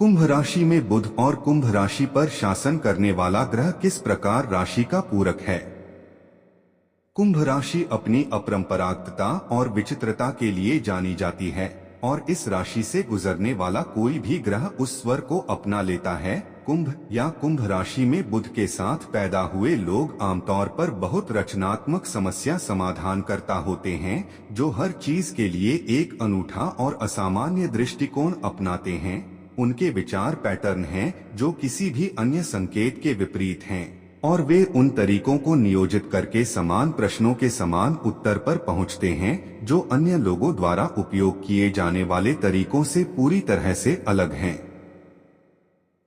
कुंभ राशि में बुध और कुंभ राशि पर शासन करने वाला ग्रह किस प्रकार राशि का पूरक है। कुंभ राशि अपनी अपरंपरागतता और विचित्रता के लिए जानी जाती है और इस राशि से गुजरने वाला कोई भी ग्रह उस स्वर को अपना लेता है। कुंभ या कुंभ राशि में बुध के साथ पैदा हुए लोग आमतौर पर बहुत रचनात्मक समस्या समाधान करता होते हैं, जो हर चीज के लिए एक अनूठा और असामान्य दृष्टिकोण अपनाते हैं। उनके विचार पैटर्न हैं जो किसी भी अन्य संकेत के विपरीत हैं और वे उन तरीकों को नियोजित करके समान प्रश्नों के समान उत्तर पर पहुंचते हैं जो अन्य लोगों द्वारा उपयोग किए जाने वाले तरीकों से पूरी तरह से अलग हैं।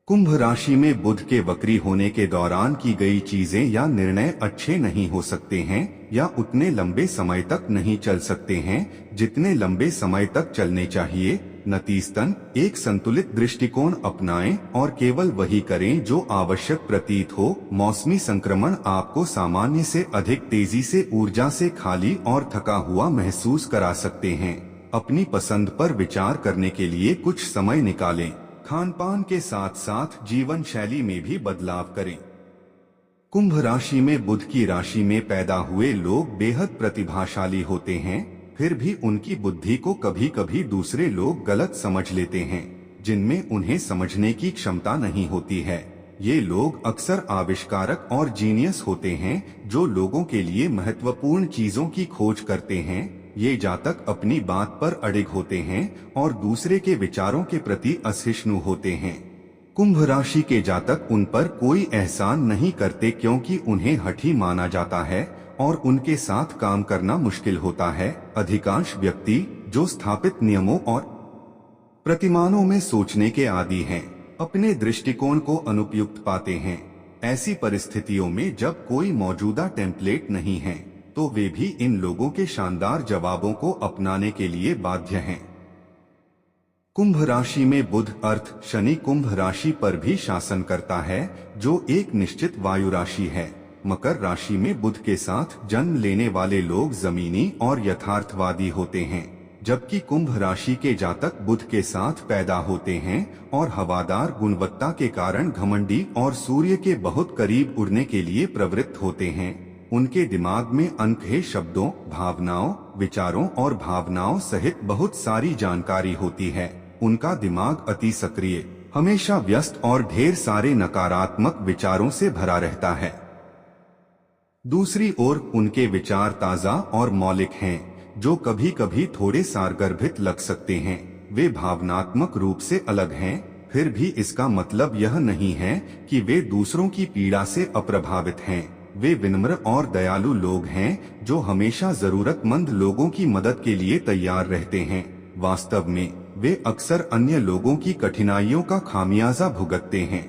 कुंभ राशि में बुध के वक्री होने के दौरान की गई चीजें या निर्णय अच्छे नहीं हो सकते हैं या उतने लंबे समय तक नहीं चल सकते हैं जितने लंबे समय तक चलने चाहिए। नतीजतन एक संतुलित दृष्टिकोण अपनाएं और केवल वही करें जो आवश्यक प्रतीत हो। मौसमी संक्रमण आपको सामान्य से अधिक तेजी से ऊर्जा से खाली और थका हुआ महसूस करा सकते हैं। अपनी पसंद पर विचार करने के लिए कुछ समय निकालें। खानपान के साथ साथ जीवन शैली में भी बदलाव करें। कुंभ राशि में बुध की राशि में पैदा हुए लोग बेहद प्रतिभाशाली होते हैं, फिर भी उनकी बुद्धि को कभी कभी दूसरे लोग गलत समझ लेते हैं जिनमें उन्हें समझने की क्षमता नहीं होती है। ये लोग अक्सर आविष्कारक और जीनियस होते हैं जो लोगों के लिए महत्वपूर्ण चीजों की खोज करते हैं। ये जातक अपनी बात पर अडिग होते हैं और दूसरे के विचारों के प्रति असहिष्णु होते हैं। कुंभ राशि के जातक उन पर कोई एहसान नहीं करते क्योंकि उन्हें हठी माना जाता है और उनके साथ काम करना मुश्किल होता है। अधिकांश व्यक्ति जो स्थापित नियमों और प्रतिमानों में सोचने के आदी हैं, अपने दृष्टिकोण को अनुपयुक्त पाते हैं। ऐसी परिस्थितियों में जब कोई मौजूदा टेम्पलेट नहीं है तो वे भी इन लोगों के शानदार जवाबों को अपनाने के लिए बाध्य हैं। कुंभ राशि में बुध अर्थ शनि कुंभ राशि पर भी शासन करता है जो एक निश्चित वायु राशि है। मकर राशि में बुध के साथ जन्म लेने वाले लोग जमीनी और यथार्थवादी होते हैं, जबकि कुंभ राशि के जातक बुध के साथ पैदा होते हैं और हवादार गुणवत्ता के कारण घमंडी और सूर्य के बहुत करीब उड़ने के लिए प्रवृत्त होते हैं। उनके दिमाग में अनकहे शब्दों, भावनाओं, विचारों और भावनाओं सहित बहुत सारी जानकारी होती है। उनका दिमाग अति सक्रिय, हमेशा व्यस्त और ढेर सारे नकारात्मक विचारों से भरा रहता है। दूसरी ओर उनके विचार ताजा और मौलिक हैं, जो कभी कभी थोड़े सारगर्भित लग सकते हैं। वे भावनात्मक रूप से अलग हैं, फिर भी इसका मतलब यह नहीं है कि वे दूसरों की पीड़ा से अप्रभावित हैं। वे विनम्र और दयालु लोग हैं जो हमेशा जरूरतमंद लोगों की मदद के लिए तैयार रहते हैं। वास्तव में वे अक्सर अन्य लोगों की कठिनाइयों का खामियाजा भुगतते हैं।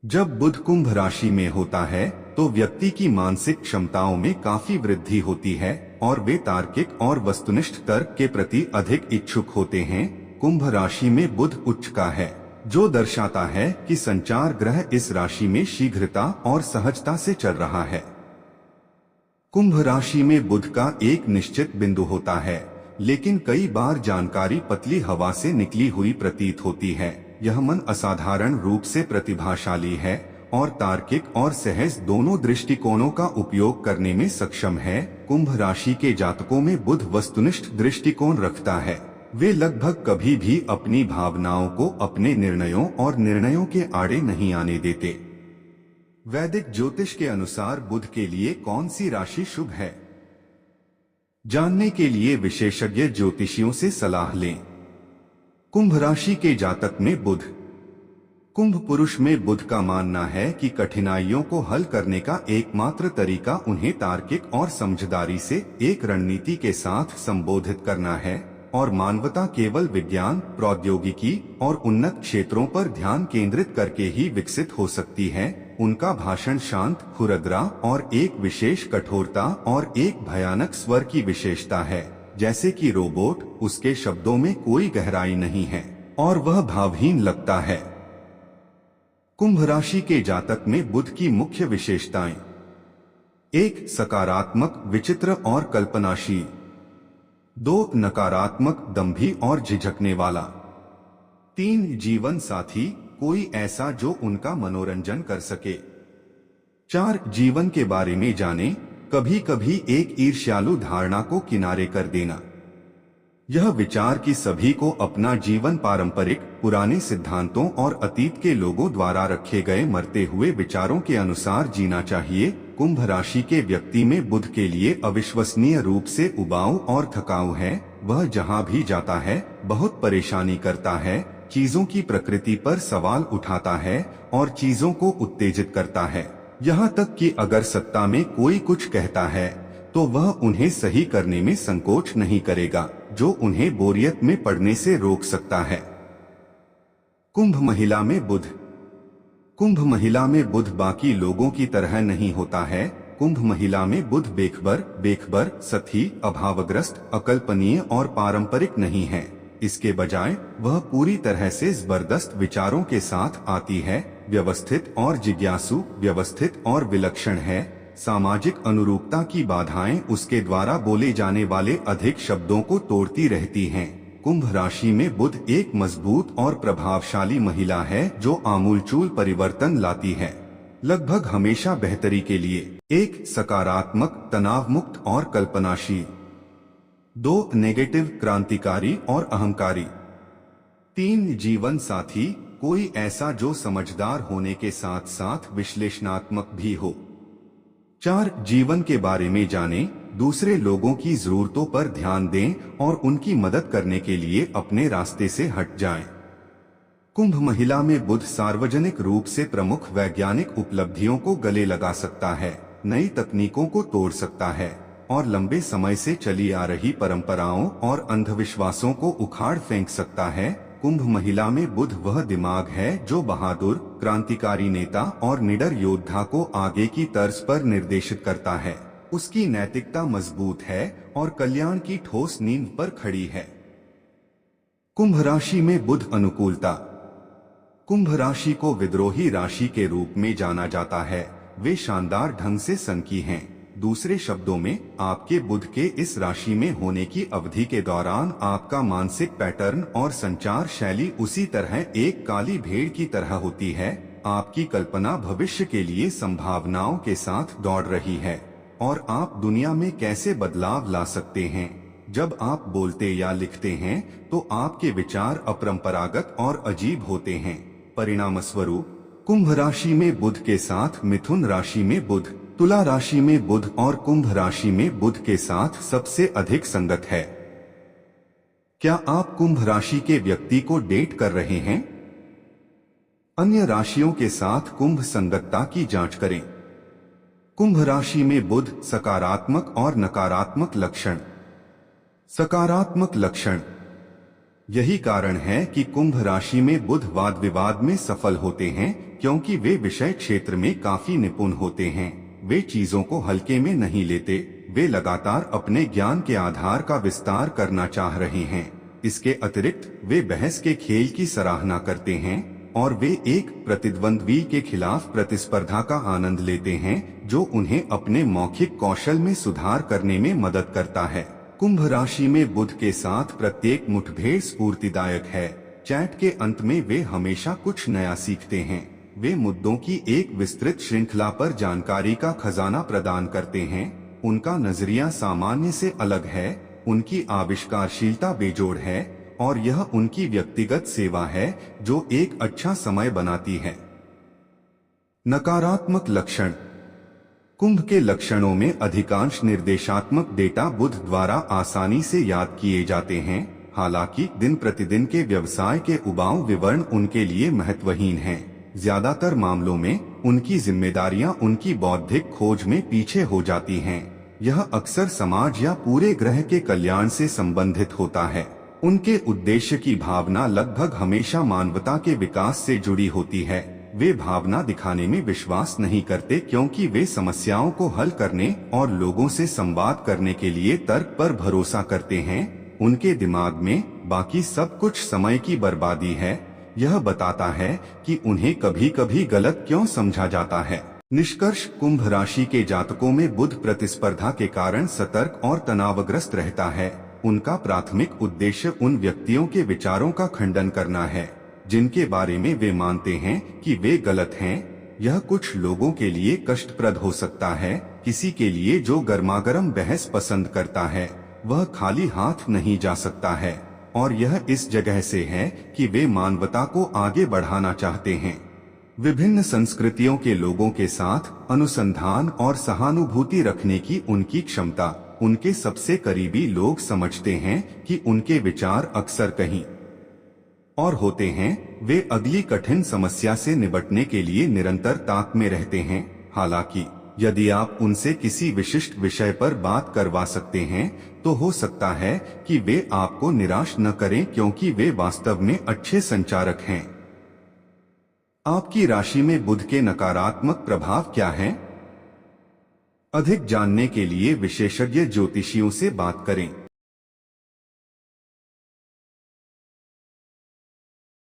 जब बुध कुंभ राशि में होता है तो व्यक्ति की मानसिक क्षमताओं में काफी वृद्धि होती है और वे तार्किक और वस्तुनिष्ठ तर्क के प्रति अधिक इच्छुक होते हैं। कुंभ राशि में बुध उच्च का है, जो दर्शाता है कि संचार ग्रह इस राशि में शीघ्रता और सहजता से चल रहा है। कुंभ राशि में बुध का एक निश्चित बिंदु होता है, लेकिन कई बार जानकारी पतली हवा से निकली हुई प्रतीत होती है। यह मन असाधारण रूप से प्रतिभाशाली है और तार्किक और सहज दोनों दृष्टिकोणों का उपयोग करने में सक्षम है। कुंभ राशि के जातकों में बुध वस्तुनिष्ठ दृष्टिकोण रखता है। वे लगभग कभी भी अपनी भावनाओं को अपने निर्णयों और निर्णयों के आड़े नहीं आने देते। वैदिक ज्योतिष के अनुसार बुध के लिए कौन सी राशि शुभ है, जानने के लिए विशेषज्ञ ज्योतिषियों से सलाह लें। कुंभ राशि के जातक में बुध। कुंभ पुरुष में बुध का मानना है कि कठिनाइयों को हल करने का एकमात्र तरीका उन्हें तार्किक और समझदारी से एक रणनीति के साथ संबोधित करना है और मानवता केवल विज्ञान, प्रौद्योगिकी और उन्नत क्षेत्रों पर ध्यान केंद्रित करके ही विकसित हो सकती है। उनका भाषण शांत, खुरदरा और एक विशेष कठोरता और एक भयानक स्वर की विशेषता है, जैसे कि रोबोट। उसके शब्दों में कोई गहराई नहीं है और वह भावहीन लगता है। कुंभ राशि के जातक में बुध की मुख्य विशेषताएं: 1. सकारात्मक, विचित्र और कल्पनाशील। 2. नकारात्मक, दंभी और झिझकने वाला। 3 जीवन साथी, कोई ऐसा जो उनका मनोरंजन कर सके। 4 जीवन के बारे में जाने, कभी कभी एक ईर्ष्यालु धारणा को किनारे कर देना। यह विचार कि सभी को अपना जीवन पारंपरिक पुराने सिद्धांतों और अतीत के लोगों द्वारा रखे गए मरते हुए विचारों के अनुसार जीना चाहिए, कुंभ राशि के व्यक्ति में बुध के लिए अविश्वसनीय रूप से उबाऊ और थकाऊ है। वह जहां भी जाता है बहुत परेशानी करता है, चीजों की प्रकृति पर सवाल उठाता है और चीजों को उत्तेजित करता है। यहाँ तक कि अगर सत्ता में कोई कुछ कहता है तो वह उन्हें सही करने में संकोच नहीं करेगा, जो उन्हें बोरियत में पड़ने से रोक सकता है। कुंभ महिला में बुध। कुंभ महिला में बुध बाकी लोगों की तरह नहीं होता है। कुंभ महिला में बुध बेखबर, सथी, अभावग्रस्त, अकल्पनीय और पारंपरिक नहीं है। इसके बजाय वह पूरी तरह से जबरदस्त विचारों के साथ आती है, व्यवस्थित और जिज्ञासु, व्यवस्थित और विलक्षण है। सामाजिक अनुरूपता की बाधाएं उसके द्वारा बोले जाने वाले अधिक शब्दों को तोड़ती रहती हैं। कुंभ राशि में बुध एक मजबूत और प्रभावशाली महिला है जो आमूलचूल परिवर्तन लाती है, लगभग हमेशा बेहतरी के लिए। 1 सकारात्मक, तनाव मुक्त और कल्पनाशील। 2 नेगेटिव, क्रांतिकारी और अहंकारी। 3 जीवन साथी, कोई ऐसा जो समझदार होने के साथ साथ विश्लेषणात्मक भी हो। 4 जीवन के बारे में जानें, दूसरे लोगों की जरूरतों पर ध्यान दें और उनकी मदद करने के लिए अपने रास्ते से हट जाएं। कुंभ महिला में बुध सार्वजनिक रूप से प्रमुख वैज्ञानिक उपलब्धियों को गले लगा सकता है, नई तकनीकों को तोड़ सकता है और लंबे समय से चली आ रही परंपराओं और अंधविश्वासों को उखाड़ फेंक सकता है। कुंभ महिला में बुध वह दिमाग है जो बहादुर, क्रांतिकारी नेता और निडर योद्धा को आगे की तर्ज पर निर्देशित करता है। उसकी नैतिकता मजबूत है और कल्याण की ठोस नींव पर खड़ी है। कुंभ राशि में बुध अनुकूलता। कुंभ राशि को विद्रोही राशि के रूप में जाना जाता है। वे शानदार ढंग से सनकी हैं। दूसरे शब्दों में, आपके बुध के इस राशि में होने की अवधि के दौरान आपका मानसिक पैटर्न और संचार शैली उसी तरह एक काली भेड़ की तरह होती है। आपकी कल्पना भविष्य के लिए संभावनाओं के साथ दौड़ रही है और आप दुनिया में कैसे बदलाव ला सकते हैं। जब आप बोलते या लिखते हैं तो आपके विचार अपरंपरागत और अजीब होते हैं। परिणामस्वरूप कुंभ राशि में बुध के साथ मिथुन राशि में बुध, तुला राशि में बुध और कुंभ राशि में बुध के साथ सबसे अधिक संगत है। क्या आप कुंभ राशि के व्यक्ति को डेट कर रहे हैं? अन्य राशियों के साथ कुंभ संगतता की जांच करें। कुंभ राशि में बुध सकारात्मक और नकारात्मक लक्षण। सकारात्मक लक्षण, यही कारण है कि कुंभ राशि में बुध वाद विवाद में सफल होते हैं, क्योंकि वे विषय क्षेत्र में काफी निपुण होते हैं। वे चीजों को हल्के में नहीं लेते। वे लगातार अपने ज्ञान के आधार का विस्तार करना चाह रहे हैं। इसके अतिरिक्त वे बहस के खेल की सराहना करते हैं और वे एक प्रतिद्वंद्वी के खिलाफ प्रतिस्पर्धा का आनंद लेते हैं, जो उन्हें अपने मौखिक कौशल में सुधार करने में मदद करता है। कुंभ राशि में बुध के साथ प्रत्येक मुठभेड़ स्फूर्तिदायक है। चैट के अंत में वे हमेशा कुछ नया सीखते हैं। वे मुद्दों की एक विस्तृत श्रृंखला पर जानकारी का खजाना प्रदान करते हैं। उनका नजरिया सामान्य से अलग है, उनकी आविष्कारशीलता बेजोड़ है और यह उनकी व्यक्तिगत सेवा है जो एक अच्छा समय बनाती है। नकारात्मक लक्षण। कुंभ के लक्षणों में अधिकांश निर्देशात्मक डेटा बुध द्वारा आसानी से याद किए जाते हैं। हालांकि दिन प्रतिदिन के व्यवसाय के उबाऊ विवरण उनके लिए महत्वहीन हैं। ज्यादातर मामलों में उनकी जिम्मेदारियां उनकी बौद्धिक खोज में पीछे हो जाती हैं। यह अक्सर समाज या पूरे ग्रह के कल्याण से संबंधित होता है। उनके उद्देश्य की भावना लगभग हमेशा मानवता के विकास से जुड़ी होती है। वे भावना दिखाने में विश्वास नहीं करते, क्योंकि वे समस्याओं को हल करने और लोगों से संवाद करने के लिए तर्क पर भरोसा करते हैं। उनके दिमाग में बाकी सब कुछ समय की बर्बादी है। यह बताता है कि उन्हें कभी कभी गलत क्यों समझा जाता है। निष्कर्ष, कुंभ राशि के जातकों में बुध प्रतिस्पर्धा के कारण सतर्क और तनावग्रस्त रहता है। उनका प्राथमिक उद्देश्य उन व्यक्तियों के विचारों का खंडन करना है जिनके बारे में वे मानते हैं कि वे गलत हैं। यह कुछ लोगों के लिए कष्टप्रद हो सकता है। किसी के लिए जो गर्मागर्म बहस पसंद करता है वह खाली हाथ नहीं जा सकता है, और यह इस जगह से है कि वे मानवता को आगे बढ़ाना चाहते हैं। विभिन्न संस्कृतियों के लोगों के साथ अनुसंधान और सहानुभूति रखने की उनकी क्षमता, उनके सबसे करीबी लोग समझते हैं कि उनके विचार अक्सर कहीं और होते हैं। वे अगली कठिन समस्या से निपटने के लिए निरंतर ताक में रहते हैं। हालांकि यदि आप उनसे किसी विशिष्ट विषय पर बात करवा सकते हैं तो हो सकता है कि वे आपको निराश न करें, क्योंकि वे वास्तव में अच्छे संचारक हैं। आपकी राशि में बुध के नकारात्मक प्रभाव क्या हैं? अधिक जानने के लिए विशेषज्ञ ज्योतिषियों से बात करें।